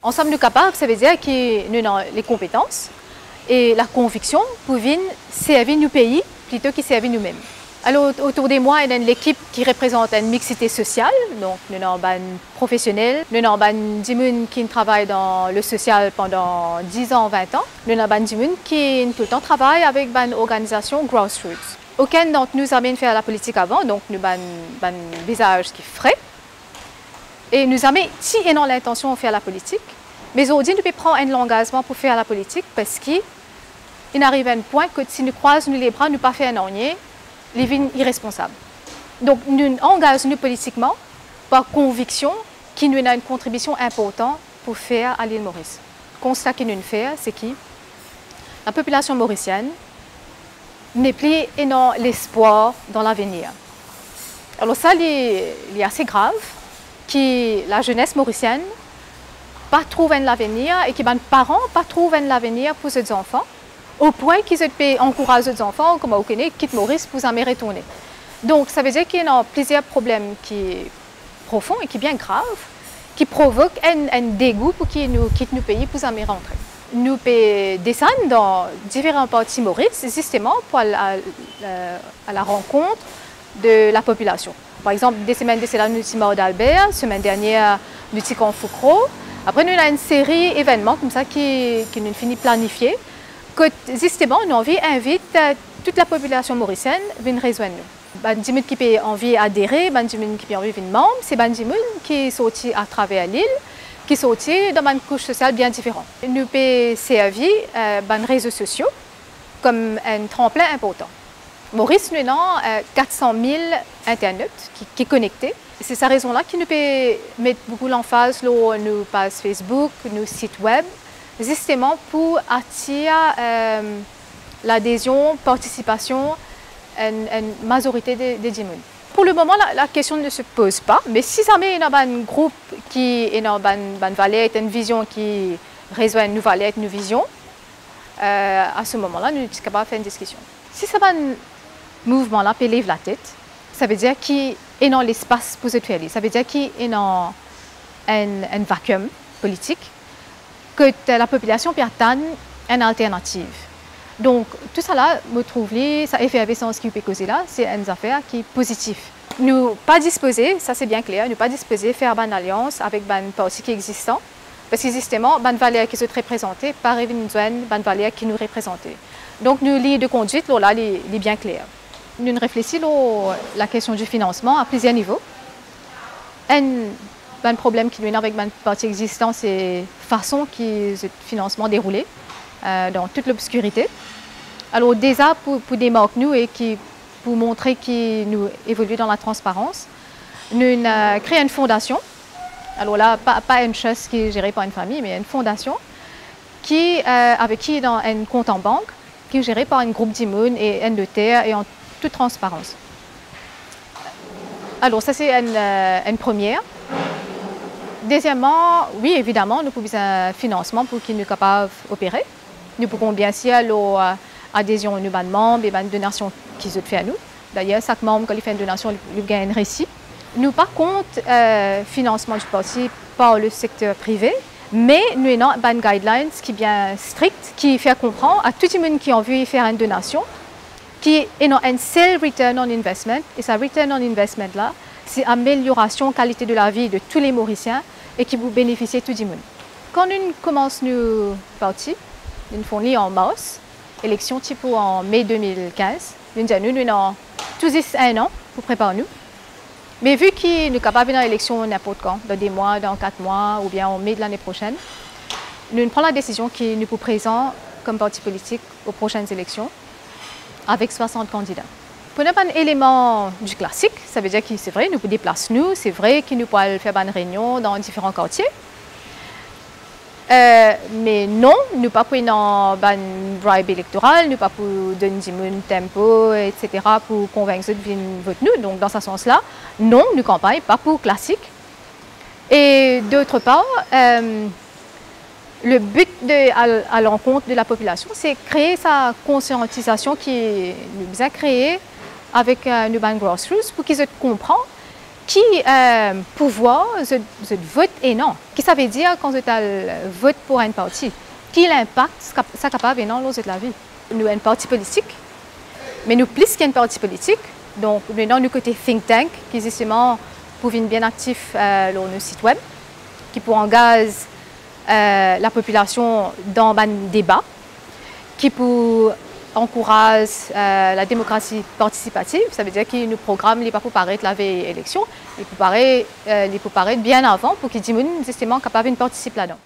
Ensemble, nous capables, ça veut dire que nous avons les compétences et la conviction pour venir servir nos pays plutôt que servir nous-mêmes. Alors, autour de moi, il y a l'équipe qui représente une mixité sociale. Donc, nous avons des professionnels, nous avons des gens qui travaillent dans le social pendant 10 ans, 20 ans. Nous avons des gens qui tout le temps travaillent avec une organisation grassroots. Aucun d'entre nous a bien fait la politique avant, donc nous avons un visage qui est frais. Et nous avons si l'intention de faire la politique, mais aujourd'hui, nous pouvons prendre un engagement pour faire la politique parce qu'il arrive à un point que si nous croisons les bras, nous ne pas faire rien, les vignes irresponsables. Donc, nous engageons politiquement par conviction qu'il nous a une contribution importante pour faire à l'île Maurice. Le constat que nous faisons, c'est que la population mauricienne n'est plus l'espoir dans l'avenir. Alors ça, il est assez grave que la jeunesse mauricienne pas trouve l'avenir et que les parents pas trouvent l'avenir pour leurs enfants, au point qu'ils peuvent encourager les enfants, comme vous connaissez, quitter Maurice pour jamais retourner. Donc ça veut dire qu'il y a plusieurs problèmes qui sont profonds et qui sont bien graves, qui provoquent un dégoût pour qu'ils nous quittent nos pays pour jamais rentrer. Nous pouvons descendre dans différents parties Maurice, justement pour aller à la rencontre de la population. Par exemple, des semaines de cela, nous sommes à d'Albert, la semaine dernière, nous sommes à Foucault. Après, nous avons une série d'événements comme ça qui nous finit planifier, que justement, nous avons invite toute la population mauricienne à venir rejoindre nous. Les gens qui ont envie d'adhérer, les gens qui ont envie de devenir membres, c'est les gens qui sont sortis à travers l'île, qui sont sortis dans une couche sociale bien différente. Nous pouvons servir les réseaux sociaux comme un tremplin important. Maurice, nous avons 400 000 internautes qui sont connectés. C'est sa raison-là que nous pouvons mettre beaucoup l'emphase sur nos pages Facebook, nos sites web, justement pour attirer l'adhésion, participation, une majorité des gens. Pour le moment, la question ne se pose pas, mais si jamais il y a un groupe qui est dans une valeur, une vision qui rejoint une valeur, une vision, à ce moment-là, nous sommes capables de faire une discussion. Si ça va mouvement-là peut lever la tête, ça veut dire qu'il est dans l'espace pour se faire. Ça veut dire qu'il est dans un vacuum politique, que la population peut attendre une alternative. Donc, tout ça là, me trouve, ça effervescence qui peut causer là, c'est une affaire qui est positive. Nous pas disposés, ça c'est bien clair, nous pas disposés à faire une alliance avec un parti qui est existant, parce que justement, une valeur qui se représentée par une valeur qui nous représente. Donc, nous, ligne de conduite, là, est bien clair. Nous réfléchissons à la question du financement à plusieurs niveaux. Un problème qui nous a avec le parti existant, c'est la façon que ce financement déroulé dans toute l'obscurité. Alors déjà, pour démarquer nous et pour montrer que nous évoluons dans la transparence, nous avons créé une fondation. Alors là, pas une chose qui est gérée par une famille, mais une fondation avec qui dans un compte en banque, qui est géré par un groupe d'immunes et un notaire et en toute transparence. Alors ça c'est une première. Deuxièmement, oui évidemment, nous pouvons un financement pour qu'ils soient capables d'opérer. Nous pouvons bien sûr l'adhésion de nos membres et une donation qu'ils ont fait à nous. D'ailleurs, chaque membre quand il fait une donation, il gagne un récit. Nous par contre, financement du parti par le secteur privé, mais nous avons une guidelines qui est bien stricte, qui fait comprendre à tout le monde qui a envie de faire une donation, qui est un seul return on investment. Et ce return on investment là, c'est l'amélioration de la qualité de la vie de tous les Mauriciens et qui vous bénéficie tout le monde. Quand nous commençons nos partis, nous faisons en mars, élection type en mai 2015, nous avons tout juste un an pour préparer nous. Mais vu que nous sommes capables de faire l'élection n'importe quand, dans des mois, dans 4 mois ou bien en mai de l'année prochaine, nous prenons la décision que nous vous présentons comme parti politique aux prochaines élections avec 60 candidats. Pour un élément du classique, ça veut dire que c'est vrai, nous nous déplaçons, c'est vrai que nous pouvons faire une réunion dans différents quartiers. Mais non, nous ne pouvons pas dans une bribe électorale, nous ne pouvons pas donner un tempo, etc. pour convaincre ceux de voter nous. Donc dans ce sens-là, non, nous ne campagnons pas pour classique. Et d'autre part, le but à l'encontre de la population, c'est créer sa conscientisation qui nous a créé avec nos grassroots pour qu'ils comprennent qui pouvoir je vote et non. Qu'est-ce que ça veut dire quand je vote pour un parti? Quel impact ça capable et non dans la vie? Nous un parti politique, mais nous plus qu'un parti politique. Donc maintenant nous côté think tank qui justement pour être bien actif sur nos sites web, qui pour engager la population dans un débat, qui pour encourage la démocratie participative, ça veut dire qu'il nous programme les pas pour paraître la veille élection, et pour paraître bien avant pour qu'ils disent justement capable de participer là-dedans.